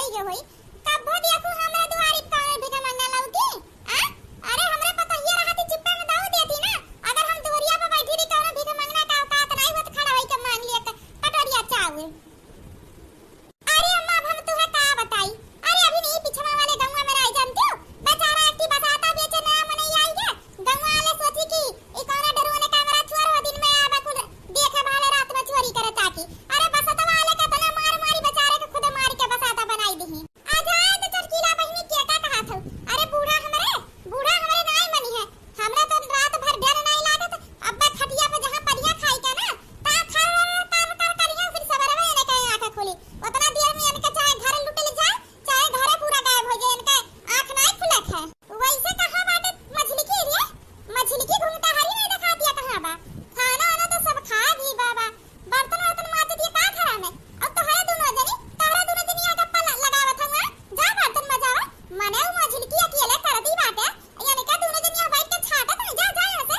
होई गे होई कब देखो हमरा दुआरी पर भिख मांगना लाउती आ अरे हमरे पता ये रहती चिप्पा में दाऊ देती ना अगर हम दुवरिया पे बैठी रही कौनो भिख मांगना का औकात नहीं होत खड़ा होई के मांग लिया कटोरिया चावल। अरे अम्मा अब हम तुम्हें का बताई अरे अभी नहीं पिछवा वाले गंगा में रह जानते हो बेचारा एक बताता बेचे नया मन नहीं आई है गंगा वाले सोची कि ई कौनो डरवाने कैमरा चोर हो दिन में आबे कुल देखे भाले रात में चोरी करे ताकि अरे बसता वाले का तना मार मारी बेचारे के खुद मार के बसाता बनाई दी आ जाए तो चटकीला बहिनी के का कहा था अरे बूढ़ा हमरे नहीं मनी है हमरा तो रात भर डर नहीं लागत अब्बा खटिया पे जहां परिया खाई के ना ता कर करिया फिर सवेरे में इनके आंखें खुली उतना देर में इनके चाहे घर लूट ले जाए चाहे घर पूरा गायब हो जाए इनके आंख नहीं खुलत है वैसे कहां बाटे मछली की रे मछली की घूमता हरी नहीं दिखा दिया कहां बा खाना आना तो सब खा भी बाबा बर्तन वर्तन माज दिए का खरा में अब तो है दोनों जनी तारा दोनों जनी आगे पल लगावत हुआ जा बर्तन मजावा मने वो मछली की अकेले कर दी बाटे यानी का दोनों जनी बैठ के छाटा नहीं जा यहां से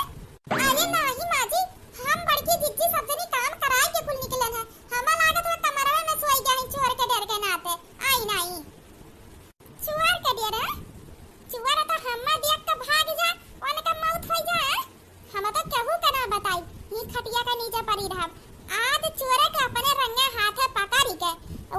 अरे नहीं माजी हम बड़की जिज्जी सब जनी काम कराए के कुल निकलन है हमा लागत है कमरवा में सोई गई चोर के डर के नाते आई नहीं चोर के डर चोर तो हम्मा देख के भाग जा उनका मौत हो जाए हम तो केहू के ना बताई ही खटिया के नीचे पड़ी रहब आज चोर के अपने रंगे हाथे पकड़ी के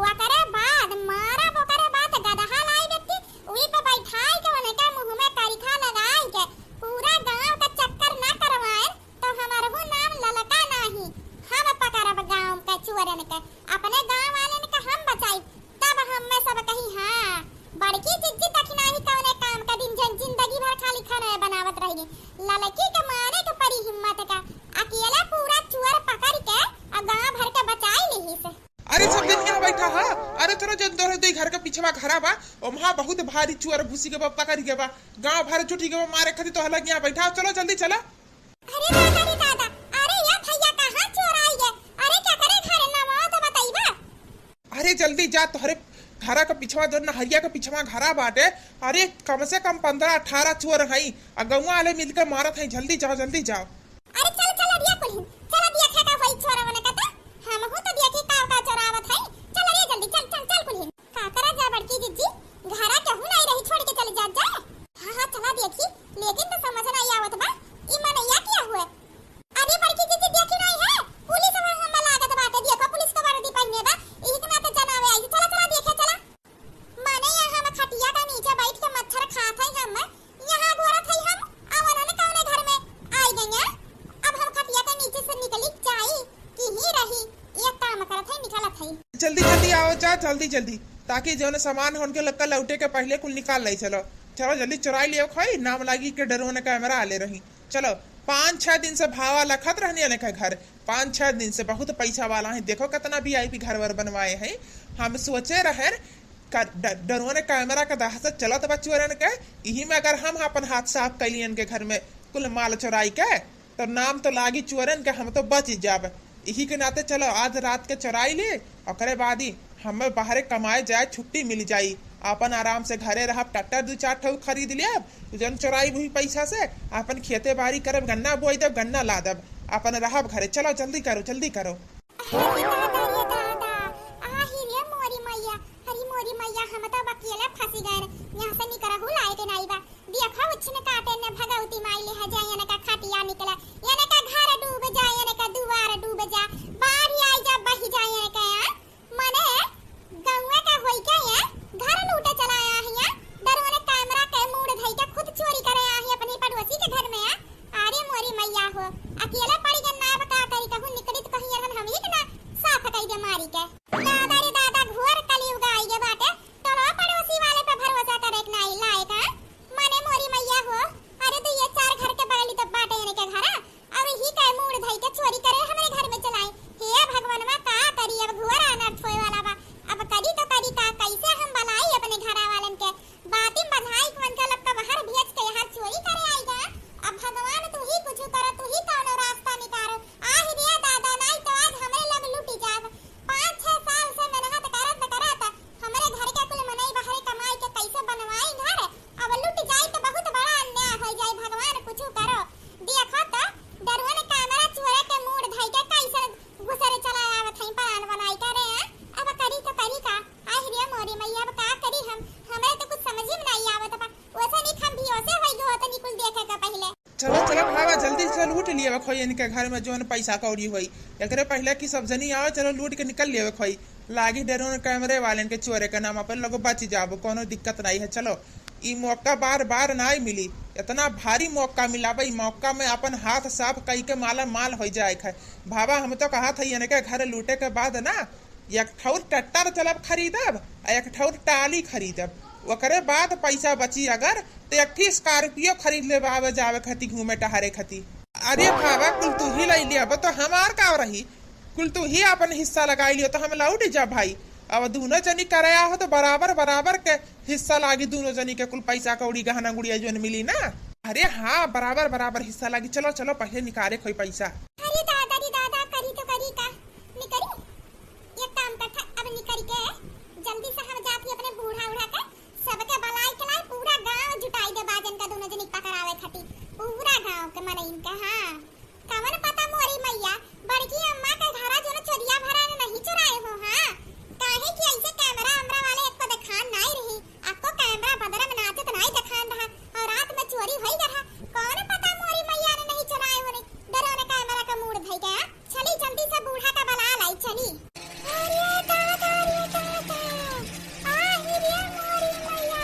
ओकरे बाद मारा ओकरे बाद गदहा लाई व्यक्ति उही पे बैठाई के उनके मुंह में करिखा लगाई के पूरा गांव का चक्कर ना करवाए तो हमारो नाम ललका नहीं हम पकड़ब गांव के चोरन के अपने गांव वाले के हम बचाई तब हम में सब कही हां बड़की जिज्जी तक नहीं कौने काम का दिन जिंदगी भर खाली खाना बनावत रही ललकी के मारे के परी हिम्मत का अकेला पूरा चोर पकड़ के और गांव भर के बचाई ली से। अरे सब दिन यहाँ बैठा है अरे तोरा जन तोरे दे घर के पीछे घरा बा और वहां बहुत भारी चोर घुसी के बा पकड़ के बा गांव भर चुटी के मारे खती तो हलक यहाँ बैठा चलो जल्दी चला। अरे दादा रे दादा अरे ये भैया कहां चोर आई है अरे क्या करे घर ना वो तो बताइबा। अरे जल्दी जा तोहरे घरा के पिछवा जो नहरिया के पिछवा घरा बाटे अरे कम से कम 15-18 चोर हई और गौवा वाले मिलकर मारत हई जल्दी जाओ अरे चल चल अरिया कुल चल दिया खेका होई छोरवन का हम हो तो देखी का चोरावत हई चल अरिया जल्दी चल कुल का करा जा बड़की जिज्जी घरा केहू नहीं रही छोड़ के चली जा हां चला देखी लेकिन तो समझ नहीं आवत बा ई मनैया क्या हुए अरे बड़की जिज्जी देखी नहीं है पुलिस हम लागत बाटे देखो पुलिस के वर्दी पहने बा ई के नाते जनावे आई चला देखे चला माने यहां हम खटिया का नीचे बैठ के मच्छर खात हई हम यहां घोरत हई हम आवरन कौने घर में आई गई अब हम खटिया के नीचे से निकली जाई कि ही रही ये काम करत हई निकलत हई जल्दी आओ जा जल्दी ताकि जो सामान होने लक्का लौटे के पहले कुल निकाल ले चलो जल्दी चुराई लियो खाई नाम लागी के डरोने कैमरा आले रही चलो 5-6 दिन से भावा लखत रहने के घर 5-6 दिन से बहुत पैसा वाला है देखो कितना VIP घर वर बनवाए हैं हम सोचे रहे डरोने कैमरा का दहशत चलत बा चोरन के यही में अगर हम अपन हाथ साफ कैलियन के घर में कुल माल चुराई के तो नाम तो लागी चोरन के हम तो बच जाब यही के नाते चलो आज रात के चुराई ले और बाद ही हमें बाहर कमाए जाए छुट्टी मिल जाई अपन आराम से घरे रह ट्रैक्टर 2-4 ठो खरीद लिया जन चुराई हुई पैसा से अपन खेते बाड़ी करब गन्ना बोई देब गन्ना ला देब अपन रहब घरे चलो जल्दी करो मोरी मैया हम तो अकेले फंसी गए यहां से निकरहु लाए के नहीं बा देखो उछने काटे ने भगवती माई ले जाए याने का खटिया निकला याने का घर डूब जाए याने का दुआर डूब जा बाढ़ आई जा बही जाए याने का माने गौवा का होई क्या है घर लूटे चला आया है यहाँ डरवाने कैमरा के मूड धई के खुद चोरी करे आया है अपने पड़ोसी के घर में अरे मोरी मैया हो अकेले पड़ी के ना बता करी कहूं निकली तो कहीं यार हम ही ना साफ कई दे मारी के दादा रे दादा घोर कलयुग आई गे बाटे तोरा पड़ोसी वाले पे भरोसा करे के नहीं लायक है माने मोरी मैया हो अरे तो ये 4 घर के बगली तो बाटे यानी के घर और ही का मूड धई के चोरी करे हमारे घर में चलाई हे भगवानवा का करी अब घोर अनर्थ होए वाला बा अब करी तो करी का कैसे हम बनाई अपने घर वालन के बाती बधाई कौन का लग बाहर भेज के यहाँ चोरी करे आएगा अब भगवान तू ही कुछ कर तू ही कौन रास्ता निकाल आही रे दादा नहीं तो आज हमें लग लूटी जाब 5-6 साल लेवे खोई इनके घर में जो पैसा कौड़ी हुई एकरे पहले की सब जनी आओ चलो लूट के निकल लेवे खोई लागी डरो कैमरे वाले के चोरे के नाम अपन लोग बच जाबो कोनो दिक्कत नहीं है। चलो ई मौका बार बार नहीं मिली, इतना भारी मौका मिला भाई, मौका में अपन हाथ साफ कई के माला माल हो जाए है। भावा हम तो कहा था इनके घर लूटे के बाद ना एक ठौर ट्रैक्टर चलब खरीदब एक ठौर टाली खरीदब ओकरे बाद पैसा बची अगर तो एक स्कॉर्पियो खरीद ले आवे जावे खती घूमे टहरे खती। अरे भावा कुल तू ही लाई लिया तो हमार का रही, कुल तू ही अपन हिस्सा लगाई लियो तो हम लौट जा भाई। अब दोनों जनी कराया हो तो बराबर बराबर के हिस्सा लागी दोनों जनी के कुल पैसा कौड़ी गहना गुड़िया जो मिली ना। अरे हाँ बराबर बराबर हिस्सा लागी। चलो चलो पहले निकाले कोई पैसा। अरे दादा रे दादा करी तो करी का निकरी एक काम करता अब निकरी के जल्दी से हम जाती अपने बूढ़ा उड़ा के सबके बलाई के लाई पूरा गांव जुटाई दे बाजन का दोनों जनी पकड़ावे खती पूरा गांव के मन इनका। हाँ कवन पता मोरी मैया बड़की अम्मा के घरा जो चोरिया भरा नहीं चुराए हो। हाँ काहे कि ऐसे कैमरा अमरा वाले एक को दिखान नहीं रही आपको कैमरा बदरा में नाचे तो नहीं दिखान रहा और रात में चोरी होई रहा कौन पता मोरी मैया ने नहीं चुराए हो डरो ने कैमरा का मूड भई गया। चली जल्दी से बूढ़ा का बला लाई चली। अरे दादा रे दादा आ ही रे मोरी मैया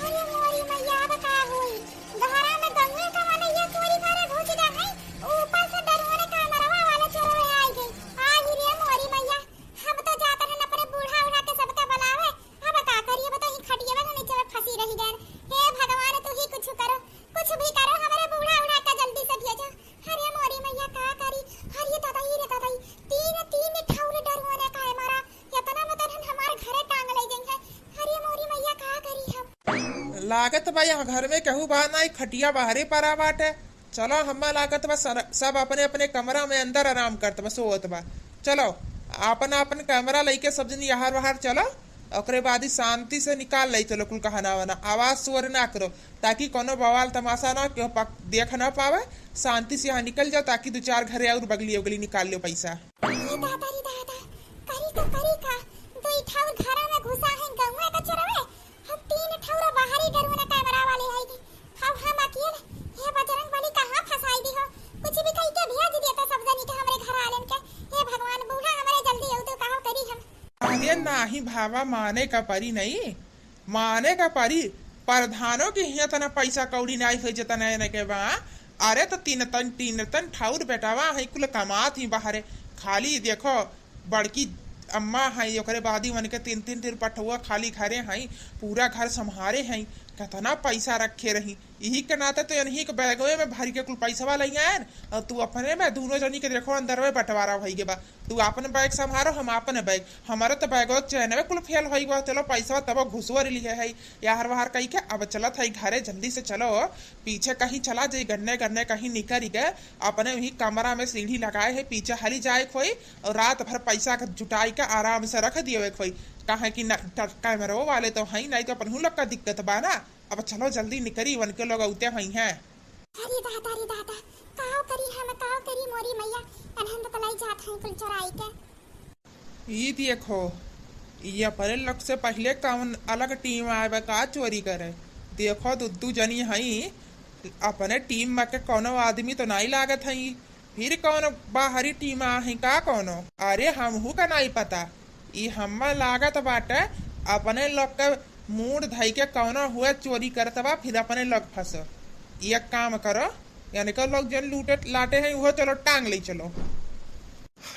अरे मोरी मैया बता हुई घरा में गंगे का मनैया चोरी करे घुस जा है ऊपर से डरो ने कैमरा वाला चोर आई गई। आ ही रे मोरी मैया हम तो जाते हैं अपने बूढ़ा उड़ा के सबका बुलावे अब का करिए बता ही खटिया में नीचे फंसी रही गए। हे भगवान तू ही कुछ करो कुछ भी करो हमारे बूढ़ा उड़ा के जल्दी से भेजो। अरे मोरी मैया का करी अरे दादा रे दादा तीन तीन ठौर डरवाने का है मारा इतना मतलब हमारे घरे टांग ले जाएंगे। अरे मोरी मैया का करी हम लागत बा यहाँ घर में कहू बा नहीं खटिया बाहरे परा बाटे। चलो हम्मा लागत बा सब अपने अपने कमरा में अंदर आराम करत बा सोत बा। चलो अपन अपन कैमरा लेके सब जन यहाँ बाहर चलो ओकरे बाद ही शांति से निकाल ले चलो कुल कहना वना आवाज स्वर ना करो ताकि कोनो बवाल तमाशा ना क्यों देख ना पावे। शांति से यहाँ निकल जाओ ताकि दो चार घरे और बगली उगली निकाल लो पैसा। ये दादा रे दादा करी तो करी का दो ठौर घरा में घुसा है गंगा का चरवे हम तीन ठौर बाहरी डरवाने कैमरा वाले आएगी हम अकेले ये बजरंग बली कहां फंसाई दी हो कुछ भी कह के भेज दिया तो सब जनी के हमरे घर आलन के। हे भगवान बूढ़ा हमारे जल्दी आओ तो कहां करी हम। अरे नाही भावा माने का परी नहीं माने का परी प्रधानों की हिया तना पैसा कौड़ी नहीं हो जता नहीं के बा। अरे तो तीन तन ठाउर बेटावा है कुल कमात ही बाहरे खाली देखो बड़की अम्मा है ओकरे बादी मन के तीन तीन पठुआ खाली घरे हैं पूरा घर संभारे हैं कितना पैसा रखे रही यही के नाते तो यही के बैगवे में भर के कुल पैसा लई आए और तू अपने में दोनों जनी के देखो अंदर में बंटवारा भई बा। तू अपन बैग संभारो हम अपन बैग हमारे तो बैगो चैन में कुल फेल होई बा। चलो पैसा तब घुसवर लिए है यार बाहर कही के अब चलत है घरे जल्दी से चलो पीछे कहीं चला जाए गन्ने गन्ने कहीं निकल के अपने वही कमरा में सीढ़ी लगाए है पीछे हली जाए खोई और रात भर पैसा के जुटाई के आराम से रख दिए खोई कहा कि कैमरा वाले तो है नहीं तो अपन लोग का दिक्कत बा ना। अब चलो जल्दी निकरी वन के लोग उते हुई हैं। अरे दादा काओ करी मोरी मैया अनहन तो लाई जात हैं कुल चोराई के। ई देखो ये परे लोग से पहले कौन अलग टीम आए का चोरी करे देखो दुद्दू जनी हई अपने टीम में के कोनो आदमी तो नहीं लागत हई फिर कौन बाहरी टीम है का कोनो। अरे हमहू का नहीं पता ई हम लागत बाटे अपने लोग के मूड धई के कौनो हुए चोरी करत बा फिर अपने लोग फंसो। एक काम करो यानी कि लोग जन लूटे लाटे हैं वो चलो टांग ले चलो।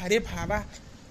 अरे भावा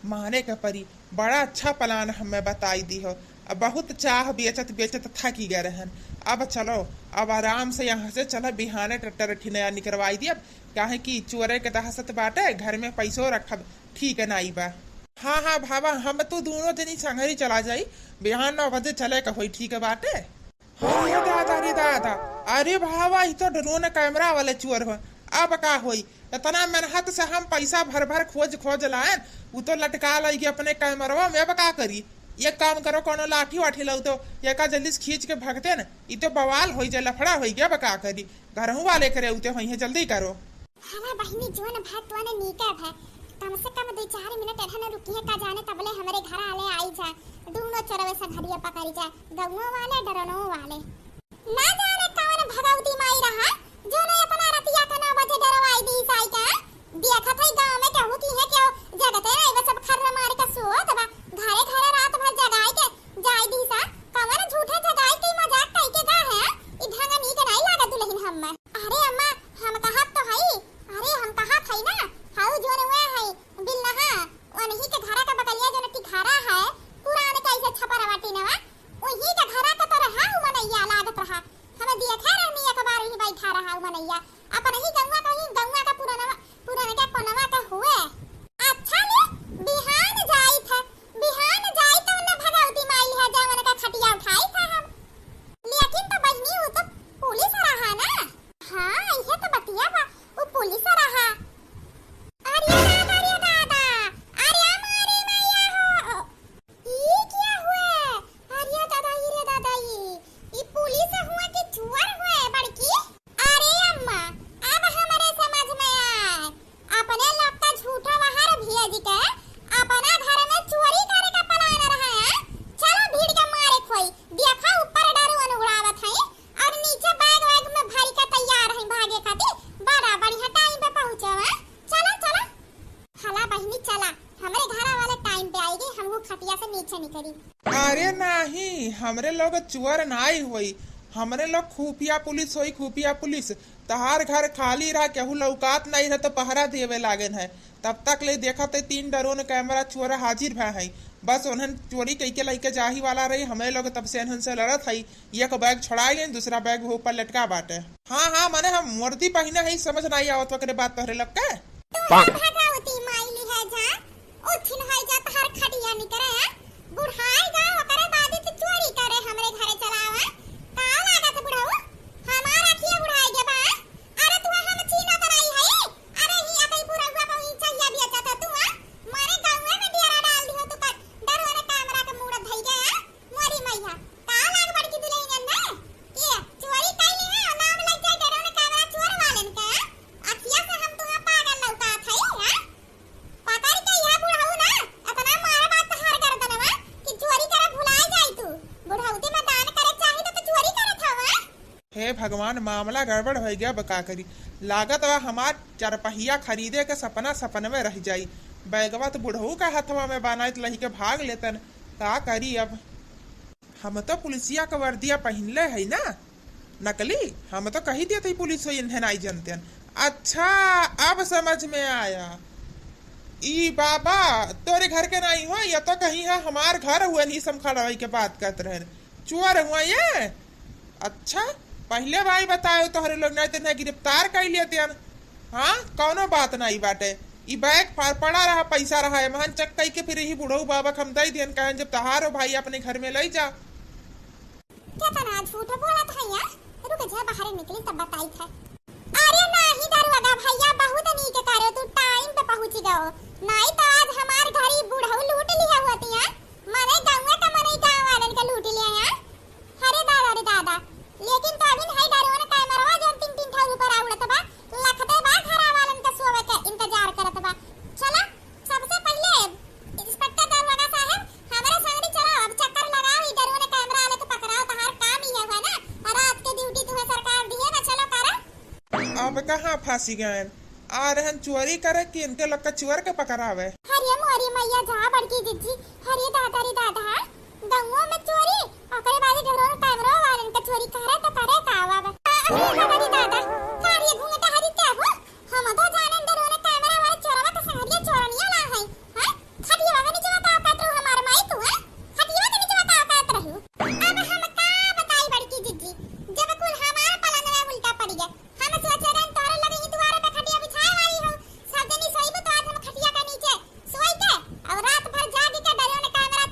माने के परी बड़ा अच्छा प्लान हमें बताई दी हो अब बहुत चाह बेचत बेचत थकी गए रहन। अब चलो अब आराम से यहाँ से चलो बिहाने ट्रैक्टर नया निकलवाई दी अब काहे कि चोरे के दहशत बाटे घर में पैसों रखब ठीक है नाई बा। हाँ हाँ भावा हम तो दोनों जनी संगरी चला जाई बिहान 9 बजे चले का होई ठीक है बाटे। अरे दादा रे दादा अरे भावा ये तो ड्रोन कैमरा वाले चोर हो अब का होई इतना मेहनत से हम पैसा भर भर खोज लाए वो तो लटका लगी अपने कैमरा में। अब का करी ये काम करो कोनो लाठी वाठी लो तो ये का जल्दी से खींच के भागते न ये तो बवाल हो जाए लफड़ा हो गया। अब का करी घरों वाले करे उते होई है जल्दी करो। हमारा बहिनी जोन भात वाने नीका है कम से कम 2-4 मिनट एठा न रुकी है का जाने तबले हमारे घर आले आई जा दोनों चरवे से घरिया पकड़ी जा गौवा वाले डरनो वाले ना जाने कौन भगवती माई रहा जो ने अपना रतिया का 9 बजे डरवाई दी साई देखा था गांव में कहू की है क्या जगते रे बस सब खर्रा मार के सोत बा घरे घरे रात भर जगाई के जाई दी सा कवन झूठे जगाई के मजाक कई के गा है ई ढंगा नी के नहीं लागत लेकिन हम अरे अम्मा हम कहा तो हई अरे हम कहा थई ना हाउ जोन हुए है बिल नहा वही के घरा का बकलिया जो नती घरा है पुराने कैसे छपरावाटी नवा वही के घरा का तो रहा हूं मनैया लागत रहा हम देखा रहनी एक बार ही बैठा रहा हूं मनैया अपन ही गंगा का पुराना का कोनवा का हुए अच्छा ले बिहान जाई था तो न भगवती माई है जावन का खटिया उठाई था हम लेकिन तो बहनी वो तो पुलिस रहा ना हां ये तो बतिया बा वो पुलिस रहा अरे दादा अरे हमारे मैया हो ये क्या हुआ अरे दादा ये पुलिस हुआ कि चोर हुआ बड़की अरे अम्मा अब हमारे समझ में आए अपने लोग का झूठा बाहर भेज के अपना घर में चोरी करे का प्लान रहा है चलो भीड़ के मारे खोई देखा ऊपर डरवन उड़ावत है और नीचे बैग में भरी का तैयार है भागे खातिर बड़ा बढ़िया टाइम पे पहुंचे हैं चलो हला बहनी चला हमारे घर वाले टाइम पे आएगी हमहू खटिया से नीचे निकली अरे नहीं हमरे लोग चोर नाई हुई हमरे लोग खुफिया पुलिस हुई खुफिया पुलिस तहार घर खाली रहा केहू लौकात नहीं रहा तो पहरा देवे लागन है तब तक ले देखा तो 3 ड्रोन कैमरा चोर हाजिर भा है बस उन्हन चोरी कई के लेके जाही वाला रही हमें लोग तब से उनसे लड़त है एक बैग छोड़ाई ले दूसरा बैग वो ऊपर लटका बाटे हाँ मने हम वर्दी पहने है समझ नहीं आवत वकरे बात तोहरे लोग के भगवती माइली है जा उठिन है जा तहार खटिया निकरे है बुढ़ाई जा ओकरे बाद तो चोरी करे हमरे घरे चलावा का लागत बुढ़ाऊ हमार अखिया बुढ़ाई के बा अरे तू हम चीना बनाई है अरे ही अबे पूरा हुआ बहु चाहिए भी अच्छा तू मारे गांव में डेरा डाल दियो तू डर वाले कैमरा के मुड़ धई गया मोरी मैया का लाग बड़की दुल्हन ने ये चोरी कैली है नाम लग जाए डर वाले कैमरा चोर वालन का अखिया से हम तुहा पागल लौका थई हां पकड़ के यह बुढ़ाऊ ना अपना मारे बात हार कर दनवा कि चोरी करे भुलाए जाई तू बुढ़ाऊती में दान करे चाही तो चोरी करत हवा हे भगवान मामला गड़बड़ हो गया बका करी लागत बा हमार चरपहिया खरीदे के सपन में रह जाई बैगवा तो बुढ़ऊ का हथवा में बनाइत लही के भाग लेतन का करी अब हम तो पुलिसिया का वर्दिया पहनले है ना नकली हम तो कही दिया थी पुलिस हो इन्हें नहीं जानते अच्छा अब समझ में आया ई बाबा तोरे घर के नहीं हुआ या तो कहीं है हमार घर हुआ नहीं सम खड़ा के बात करते रहे चोर हुआ ये अच्छा पहले भाई बताओ तोहरे लोग नहीं तो गिरफ्तार कर लेते हाँ कौनो बात नहीं बाटे ई बैग पड़ा रहा पैसा रहा है महन चक कई के फिर ही बुढ़ऊ बाबा हम दई दियन कहें जब तहारो भाई अपने घर में ले जा क्या तना झूठ बोला था यार रुक जा बाहर निकली तब बताई था अरे नहीं दरवाजा भैया बहुत नीक करे तू टाइम पे पहुंच गयो नहीं तो आज हमार घरी बुढ़ऊ लूट लिया होती है माने गांव का मने गांव वालन का लूट लिया है अरे दादा लेकिन तो अभी है डरवन कैमरा जो 3 ठाव ऊपर आवत बा लखते बा घर वालन का सोवे के इंतजार करत बा चला सबसे पहले इंस्पेक्टर दरवाजा साहब हमारे संगड़ी चलो अब चक्कर लगाओ ई डरवन कैमरा वाले को पकड़ाओ तहार काम ही है ना रात के ड्यूटी तुम्हें सरकार दी है ना चलो करो अब कहाँ फांसी गए आ रहन चोरी करे कि इनके लोग का चोर के पकड़ावे हरिया मोरी मैया जा बड़की जिज्जी हरिया दादा रे दादा गंगो में चोरी ओकरे बाद ड्रोन कैमरा वालन का चोरी करे तो करे कावा हरी दादा हरिया घूंघटा हरी क्या हो हम तो जाने ड्रोन कैमरा वाले चोरवा का संगरिया चोरनिया ला है हां खटिया वाला नीचे बताओ कातरू हमार माई तू है खटिया वाला नीचे बताओ कात रहू अब हम का बताई बड़की जिज्जी जब कुल हमार पलन में उल्टा पड़ गया हम सोचे रहे तोरे लगे ही द्वारे पे खटिया बिछाए वाली हो सब जनी सोई तो आज हम खटिया के नीचे सोई के और रात भर जाग के ड्रोन कैमरा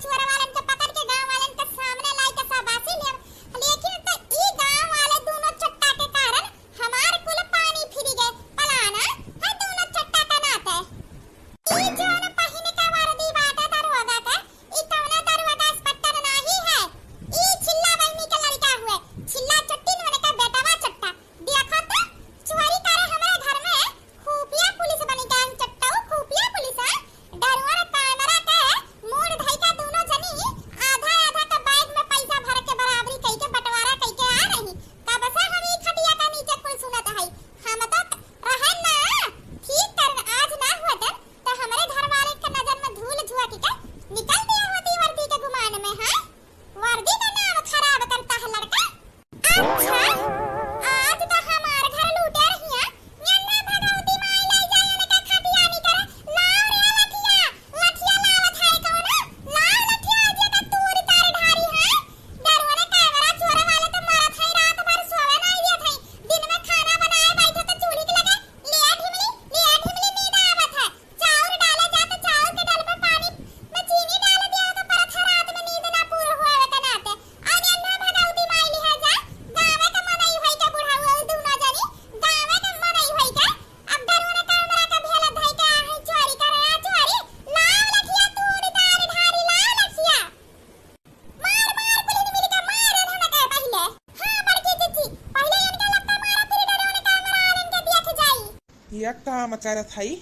एक काम करत हई,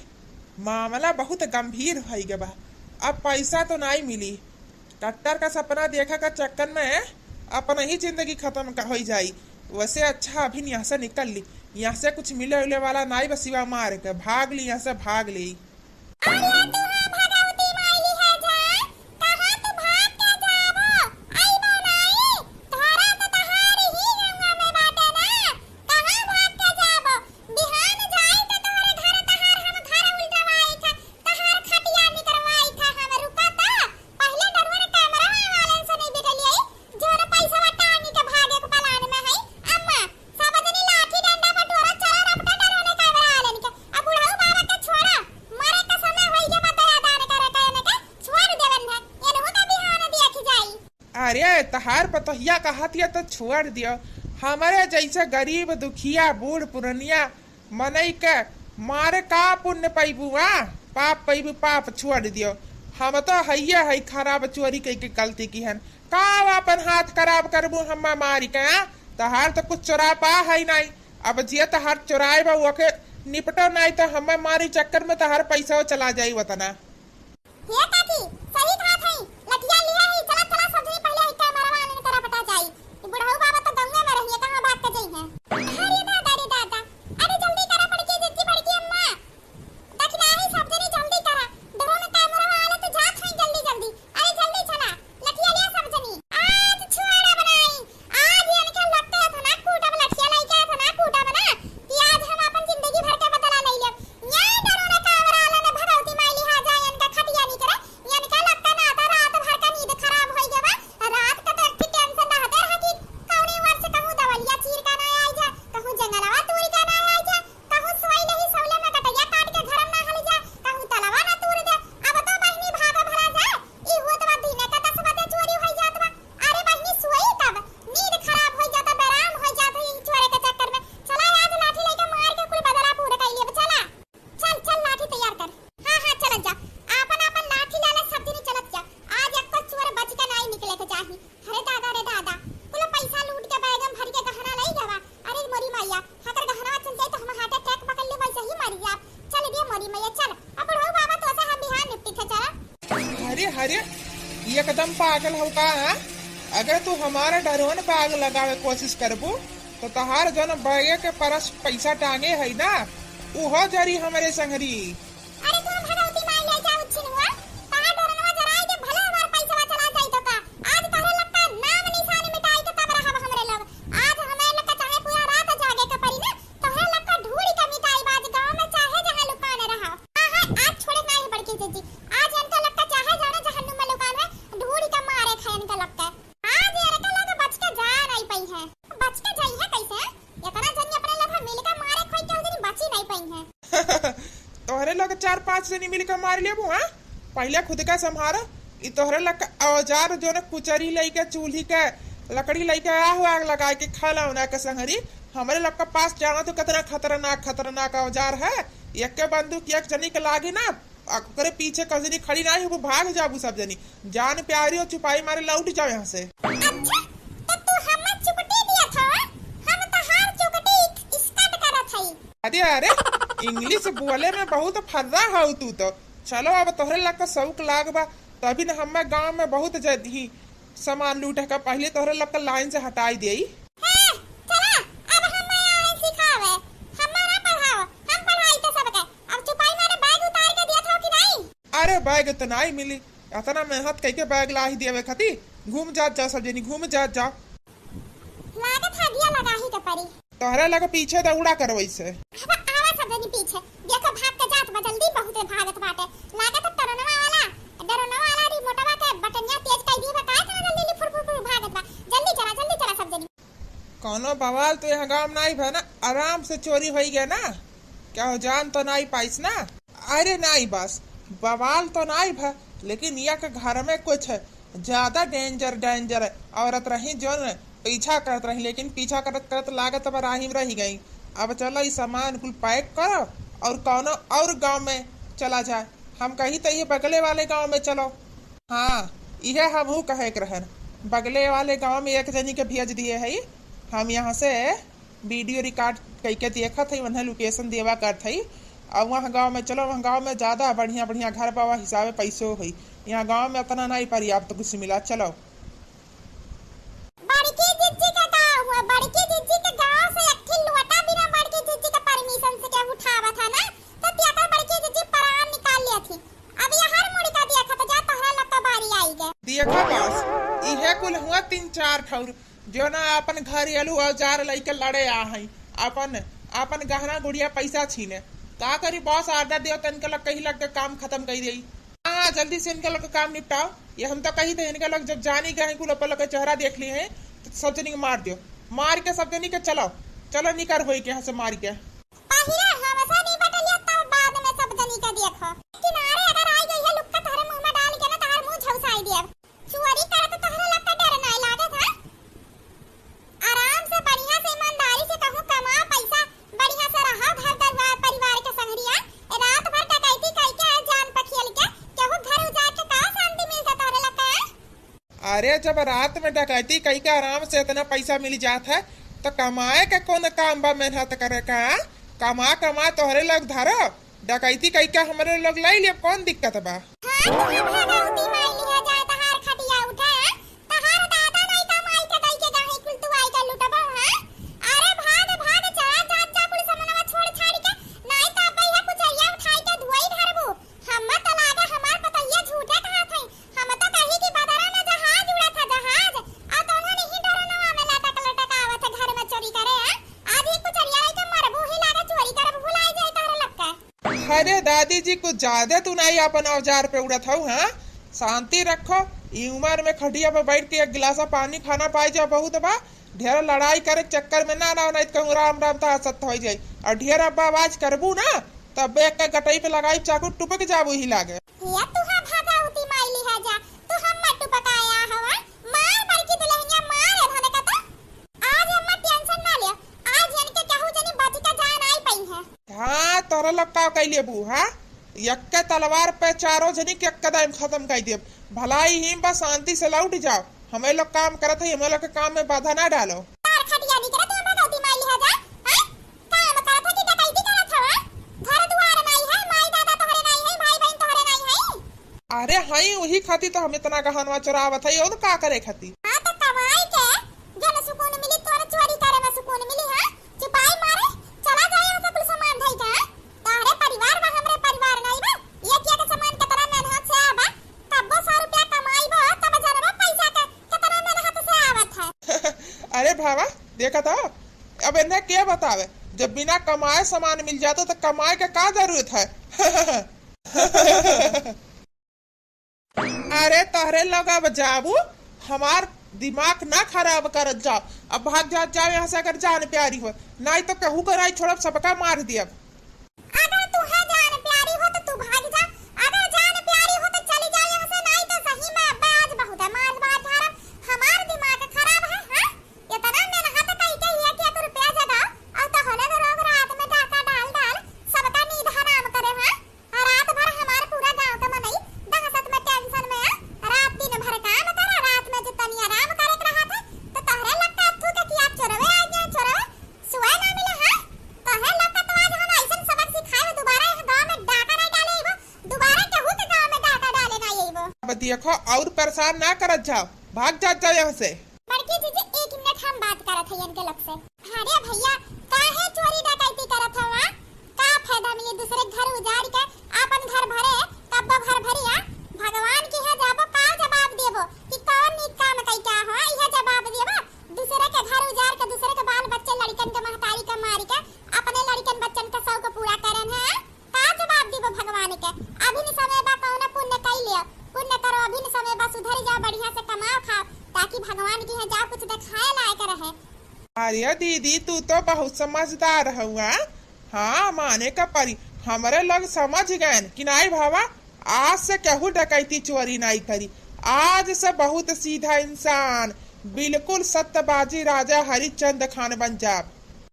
मामला बहुत गंभीर है गे बा। अब पैसा तो नहीं मिली, डॉक्टर का सपना देखा का चक्कर में अपना ही जिंदगी खत्म हो जाई। वैसे अच्छा अभी यहाँ से निकल ली, यहाँ से कुछ मिले उले वाला नहीं बस सिवा मार के भाग ली, यहाँ से भाग ली। अरे तहार पतहिया कहतिया तो छोड़ दियो। हमारे जैसे गरीब दुखिया बूढ़ पुरनिया मनई के मारे का पुण्य पैबू, पाप पैबू, पाप छोड़ दियो। हम तो हैया है खराब चोरी कई के गलती की हन, का अपन हाथ खराब करबू हम मारी के। तहार तो कुछ चोरा पा है नहीं, अब जे तहार चोराए बा ओके निपटो नहीं तो हम मारी चक्कर में तहार पैसा चला जाई वतना। अरे एकदम पागल हो का है? अगर तू हमारे डरोन पे आग लगावे कोशिश करबू तो तहार जन बैगे के परस पैसा टांगे है ना उहो जरी हमारे संगरी। अरे तू भगवती मार ले जा उछिनुआ, तहार डरनवा जराई के भले हमार पैसा चला जाई तो का। आज तहरे लगता नाम निशान मिटाई के तब रहा हमरे लोग। आज हमें लगता चाहे पूरा रात जागे के पड़ी ना, तहरे लगता ढूंढी के मिटाई बाज गांव में चाहे जहां लुकाने रहा। हां आज छोड़े नहीं बड़की जीजी, आज इनका लगता चाहे जाने जहन्नुम में लुकाने ढूंढी के मारे खाए इनका लगता। आज ये रका लगा बच के जा नहीं पई है, बच के जाई है कैसे? इतना जन अपने लभा मिल के मारे खोई के उधर बची नहीं पई है। तोहरे लोग 4-5 जनी मिल के मार लेबू। पहले खुद का संभार। इ तोहरे लग औजार जो न कुचरी लेके चूल्ही के लकड़ी लेके आग लगा के खाला उना के संगरी हमारे लोग के पास जाना तो कितना खतरनाक औजार है। एक के बंदूक एक जनी के लागी ना करे पीछे कजनी खड़ी ना हो भाग जाबू सब जनी जान प्यारी और छुपाई मारे लौट जाओ यहाँ से। अच्छा तो तू हमें चुपटी दिया था, हम तो हार चुपटी स्टार्ट करा था। अरे इंग्लिश बोले में बहुत फर्रा है तू तो। चलो अब तोहरे लग का शौक लाग बा तभी न हमें गांव में बहुत जल्दी सामान लूटे का पहले तोहरे लग का लाइन से हटाई दे। अरे बैग तो नहीं मिली, इतना मेहनत करके बैग ला ही दिए खाती। घूम जात जा सब जनी घूम जात जा। लागत हदिया लगा ही के परी। तोहरे लगा पीछे दौड़ा करो वैसे। अब आवा सब जनी पीछे देखो भाग के जात बा जल्दी बहुत भागत बाटे। लागत डरोनवा वाला रिमोटवा के बटनिया तेज कर दी बा काय तना जल्दी फुर भागत बा। जल्दी चला सब जनी। कोनो बवाल तो यहाँ गांव नहीं भा ना, आराम से चोरी हो गया ना, क्या हो जान तो नहीं पाइस ना। अरे नहीं बस बवाल तो नहीं भा, लेकिन यह के घर में कुछ ज्यादा डेंजर औरत रही जो पीछा करत रही, लेकिन पीछा करत लागत अब राही रही गई। अब चलो इस सामान कुल पैक करो और कौनो और गांव में चला जाए। हम कही तो ये बगले वाले गांव में चलो। हाँ यह हम कहे के रहन, बगले वाले गांव में एक जनी के भेज दिए है। हम यहाँ से वीडियो रिकॉर्ड करके देखा थी, उन्हें लोकेशन देवा कर थी। अब वहाँ गांव में चलो, वहाँ गांव में ज्यादा बढ़िया बढ़िया घर पावा हिसाबे पैसों हुई। यहाँ गांव में उतना नहीं पर्याप्त तो कुछ मिला। चलो बड़की जिज्जी का गाँव हुआ, बड़की जिज्जी के गाँव से अक्खी लुटा बिना बड़की जिज्जी का परमिशन से क्या उठावा था ना, तो त्याकर बड़की जिज्जी परान निकाल लिया थी। अब ये हर मुड़ी का दिया था तो जा तोहरा लगता बारी आई गए। देखा बस इहे कुल हुआ 3-4 ठौर जो ना अपन घर एलू औजार लइके लड़े आ हई, अपन गहना गुड़िया पैसा छीने का करी बॉस आर्डर दियो तो इनके लोग कहीं लग के काम खत्म कर दी। हाँ जल्दी से इनके लोग का काम निपटाओ। ये हम तो कही थे इनके लोग जब जानी गए कुल अपन लोग के चेहरा देख लिए हैं तो सब जनी को मार दियो, मार के सब जनी के चलो चलो निकर होई के यहाँ से मार के। पहिला हमसे नहीं बटलिया तब बाद में सब जनी का देखो। किनारे अगर आई गई है लुक्का तोहरे मुंह में डाल के ना तोहर मुंह झौसाई देब। चोरी करे तो तोहरे लगता डर नहीं लागे था। आराम से बढ़िया से ईमानदारी से कहूं कमा पैसा बढ़िया से रहा घर दरबार परिवार के संगरिया। रात भर डकैती करके जान पखियल के केहू घर उजाड़ के का शांति मिलता तोहरे लगता है। अरे जब रात में डकैती कई के आराम से इतना पैसा मिल जाता है तो कमाए के कौन काम बा मेहनत करे का। कमा कमा तोहरे लोग धरो, डकैती कई के हमारे लोग लाई लिए कौन दिक्कत बा। हां तू भगवती माई लिया जाए तहार खटिया उठा तहार दादा नहीं कमाई के दई के गाही कुल तू आई का लुटबा। हां अरे भाग भाग चला जा कुल समनवा छोड़ छाड़ के नहीं त भैया कुचैया उठाई के धुआई धरबू। हम त लागा हमार पतैया झूठे कहा थे। हम तो कही कि बदरा में जहाज उड़ा था जहाज आ तो उन्होंने ही डरनवा में लटक आवत घर में चोरी करे। आज ही कुचैया आई के मरबू ही लागा चोरी करब भुलाई जाए तहरे लगता। अरे दादी जी कुछ ज्यादा तू नहीं अपन औजार पे उड़त हूँ। हाँ शांति रखो, ई उम्र में खटिया पे बैठ के एक गिलास पानी खाना पाई जाओ बहुत बा। ढेर लड़ाई करे चक्कर में ना नहीं कहूँ राम राम तो सत्य हो जाये और ढेर अब्बा आवाज करबू ना तब बैग का गटई पे लगाई चाकू टुपक जाबू ही लागे। या तू हा भगावती माई लिहा जा तू हम मट्टू पकाया हवा मार बड़की दुल्हनिया मार धने का तो आज हम टेंशन ना ले। आज यानी के कहू जनी बच का जान आई पई है। हाँ तोरा लोग का कैले बू। हाँ यक्के तलवार पे चारों जनी के कदम खत्म कर दिए। भलाई ही बस शांति से लौट जाओ। हमें लोग काम करत है, हमें लोग के काम में बाधा ना डालो। तार खटिया नहीं करे तू भगावती माई लिहा जा। हां काम करत है कि डकैती करत हवा। घर दुआर नहीं है, माई दादा तोहरे नहीं है, भाई बहन तोहरे नहीं है। अरे हई वही खाती तो हम इतना गहनवा चुरावत है और का करे खाती। हां तो कमाई के जन सुकून मिली तोरे चोरी करे में सुकून मिली। हां चुपाई मारे चला जाए हम कुल सामान धई का तोहरे परिवार बा हमरे परिवार नहीं बा। ये किया के सामान कितना मेहनत से आबा तब 100 रुपया कमाई बा तब जनवा पैसा के कितना मेहनत से आवत है। अरे भावा देखा था अब इन्हें क्या बतावे जब बिना कमाए सामान मिल जाता तो कमाए का क्या जरूरत है। अरे तोहरे लोग अब जाबू हमार दिमाग ना खराब कर जाओ। अब भाग जाओ यहाँ से अगर जान प्यारी हो नहीं तो कहू कर छोड़ सबका मार दिया। अगर तू है जान प्यारी हो तो तू भाग जा। अगर जान प्यारी हो तो चली जा यहाँ से नहीं तो सही में बाज बहुत है मार बार धारा हमार दिमाग खराब है। हां इतना मेहनत कई के है कि 1 रुपया जगाओ और तो होले तो रोग रात में डाका डाल सबका नींद हराम करे। हां रात भर हमार पूरा गांव का मनई दहशत में टेंशन में रात दिन भर काम करे रात में जितनी आराम करे रहा था तो तोहरे लगता तू के कि आप चोरवे आ गए चोरवे सुवाई ना मिले। हां तोहरे लगता तो आज हम ऐसा सबक सिखाए दोबारा गांव में डाका नहीं डाले वो दोबारा केहू के गांव में डाका डाले ना आईबो। अब देखो और परेशान ना करत जाओ, भाग जाओ यहाँ से। बड़की जीजी 1 मिनट हम बात करत हई इनके लग से। अरे भैया काहे चोरी डकैती करत हवा का फायदा मिले दूसरे घर उजाड़ के अपन घर भरे कब घर भरिया भगवान की है जाबो का जवाब देबो कि कौन नीक काम कई क्या हो यह जवाब देबो। दूसरे के घर उजाड़ के दूसरे के बाल बच्चे लड़कन के महतारी का मार के अपने लड़कन बच्चन का शौक पूरा करन है का जवाब देबो भगवान के। अभी न समय बा कौन पुण्य कई लियो पुण्य करो अभी न समय बा सुधर जा बढ़िया से कमाओ खाओ ताकि भगवान की है जा कुछ दिखाए लायक रहे। अरे दीदी तू तो बहुत समझदार हुआ। हाँ माने का परी हमारे लोग समझ गए कि नहीं भावा आज से कहू डकैती चोरी नहीं करी। आज से बहुत सीधा इंसान बिल्कुल सत्यबाजी राजा हरिश्चंद्र खान बन जा।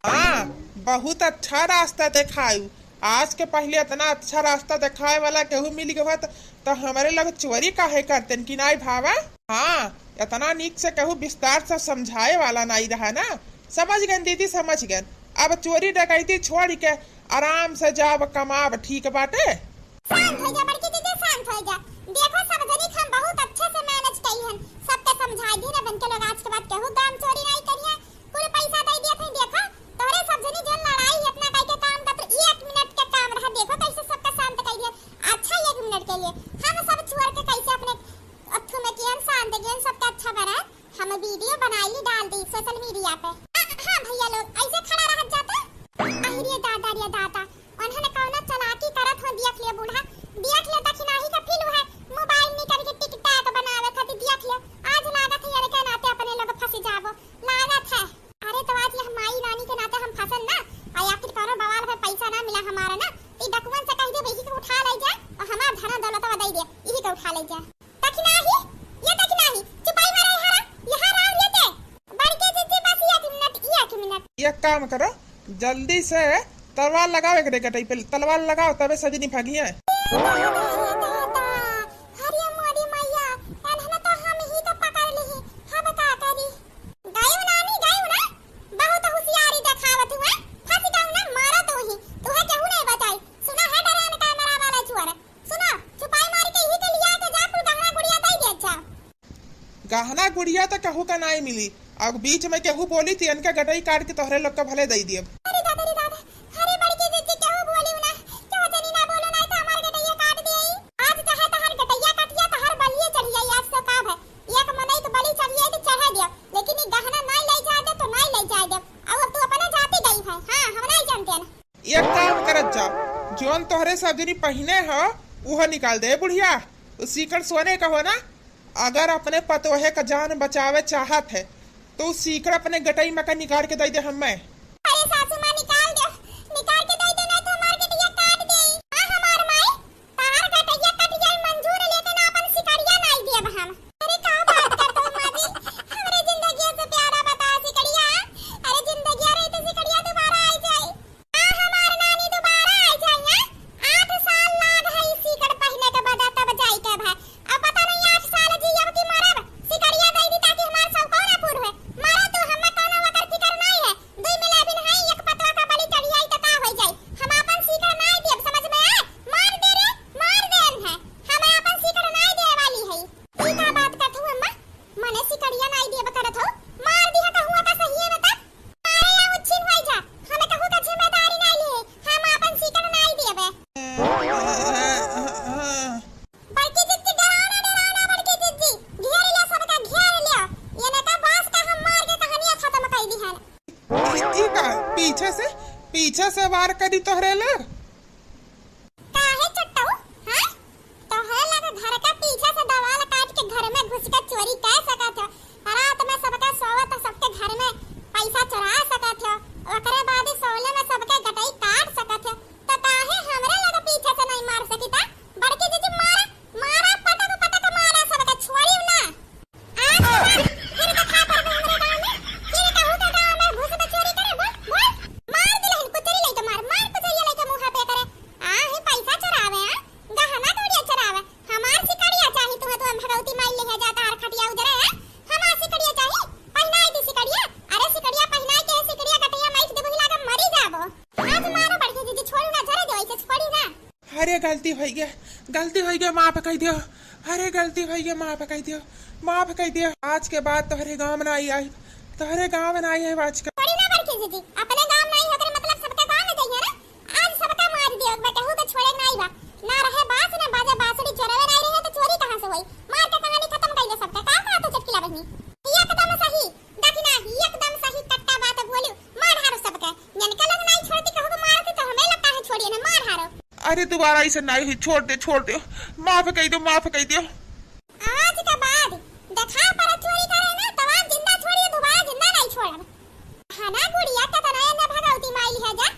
हाँ बहुत अच्छा रास्ता दिखायू। आज के पहले इतना अच्छा रास्ता दिखाए वाला केहू मिल गया तो हमारे लोग चोरी काहे करते कि नहीं भावा। हाँ इतना नीक से कहू विस्तार से समझाए वाला नहीं रहा ना। समझ गए दीदी समझ गए। अब चोरी डकैती छोड़ के आराम से जाब कमाब, ठीक बाटे। शांत हो जा बड़की दीदी, शांत हो जा। देखो सब जनी हम बहुत अच्छे से मैनेज कई हन, सबके समझाई दी ना बन के लोग आज के बाद कहू काम चोरी नहीं करिए, कुल पैसा दे दिया थे। देखो तोरे सब जनी जो लड़ाई अपना कई के काम का तो 1 मिनट के काम रहा, देखो कैसे सबका शांत कर दिया। अच्छा 1 मिनट के लिए हम सब छोड़ के कैसे अपने अथु में कियन शांत कियन सबका अच्छा बना, हम वीडियो बनाई डाल दी सोशल मीडिया पे। हां भैया लोग ऐसे खड़ा रह जाते, अहिरे दादा रे दादा उन्होंने कौन चलाकी करत हो, देख ले बूढ़ा, देख ले दखिनाही का फिल्म है, मोबाइल निकाल के टिकटॉक बनावे खातिर देख ले। आज लागत है यार के नाते अपने लोग फंस जाबो, लागत है। अरे तो आज ये हमारी नानी के नाते हम फंसन ना, आ आखिर करो बवाल पे पैसा ना मिला हमारा ना, ई डॉक्यूमेंट से कह दे बेही के उठा ले जा और हमार धन दौलत दे दे, यही के उठा ले जा। दखिनाही ये दखिनाही चुपाई मारे हरा यहां राव लेते बड़के जिद्दी बस 1 मिनट। एक काम करो, जल्दी से तलवार लगाओ, एक गटाई पे तलवार लगाओ, तबे सजनी भागी है। गहना गुड़िया तो कहू का नहीं मिली, अब बीच में केहू बोली थी इनका गटाई काट के तोहरे लोग का भले दे दिए। एक काम करत जा, जोन तोहरे सब जनी पहने हो वो निकाल दे बुढ़िया, सीकर सोने का हो ना। अगर अपने पतोहे का जान बचावे चाहत है तो सीकर अपने गटाई में का निकाल के दे दे हमें। अरे सासू मां निकाल के दे दे नहीं तो हमार गटैया काट दे। हां हमार माई तार गटैया कट जाए मंजूर, लेकिन अपन सिकड़िया नहीं देब हम। अरे का बात करत हो मां जी, हमरे जिंदगी से प्यारा बता सिकड़िया। अरे जिंदगी रही तो सिकड़िया दोबारा आ जाए। हां हमार नानी दोबारा आ जाए। 8 साल लाग है सिकड़ पहने के बाद तब जाई के भाई, अब पता नहीं 8 साल जी अब की मरब सिकड़िया दे दी ताकि हमार सब कोना पूर है। मारा तो हमें कोनो वकर फिकर नहीं है, दुई मिला बिन है एक पतवा का बलि चढ़ियाई त का हो जाए। हम अपन सिकड़ नहीं देब, समझ में आए? मार दे रे मार देन है, हम अपन सिकड़ नहीं दे वाली है। ई का बात करत हो अम्मा, मने सिकड़िया नहीं देब करत हो, मार दिया का हुआ का सही है बता। मारे या उछिन होई जा, हमें कहू का जिम्मेदारी नहीं ले, हम अपन सिकड़ नहीं देबे। बड़की जिद्दी डरावना बड़की जिद्दी, घेर ले सबका घेर ले, ये ने का बास का हम मार के कहानियां खत्म कर दी है। ई का पीछे से वार करी तोहरे लोग काहे चट्टू? हां तोहरे लगे घर का पीछे से दवाल काट के घर में घुस के चोरी कर सकत हो, रात में सबका सोवत सबके घर में पैसा चुरा सकत हो, ओकरे बाद सोले में सबके गटाई काट सकत हो, तो काहे हमरे लगे पीछे से नहीं मार सकीता? बड़की दीदी मारा पटक पटक मारा सबके छोड़ी ना। आज फिर देखा पर हमरे गांव में फिर कहू का गांव में घुस के चोरी करे, बोल मार दिलहिन कुतरी ले के मार कुतरी ले के मुंह पे करे। आ ही पैसा चुरावे हां, गहना गुड़िया चुरावे, हमार सिकड़िया चाही तुम्हें तो हम भगवती माई ले जाता हर खटिया उधरे है, हमार सिकड़िया चाही पहनाई दी सिकड़िया। अरे सिकड़िया पहनाई के सिकड़िया कटिया माइक दे बुला के मरी जाबो। आज मारो बड़की दीदी छोड़ ना जरे दो ऐसे छोड़ी ना। अरे गलती हो गया, माफ कर दियो। अरे गलती हो गया, माफ कर दियो, माफ कर दियो। आज के बाद तोहरे गांव में नहीं आई, तोहरे गांव में नहीं आई आज का। छोड़ी ना बड़की दीदी, अपने गांव नहीं होकर मतलब सबका गांव में जाइए ना। आज सबका मार दियो, बेटहू तो छोड़े नहीं बा, ना रहे बास ना बाजा बांसुरी चोरवे नहीं रहे तो चोरी कहां से होई? मार के कहानी खत्म कर दे सबका, का तो चटकिला बहनी। एकदम सही दखिना, एकदम सही कट्टा बात बोलियो, मार हारो सबका। जन के लोग नहीं छोड़ती कहू मारती तो हमें लगता है छोड़िए ना, मार हारो। अरे दोबारा ऐसे नहीं हुई, छोड़ दे, माफ कर दियो। आज के बाद देखा पर चोरी करे ना तो आप जिंदा छोड़िए, दोबारा जिंदा नहीं छोड़ब। खाना गुड़िया के तो नया भगवती माई है जा,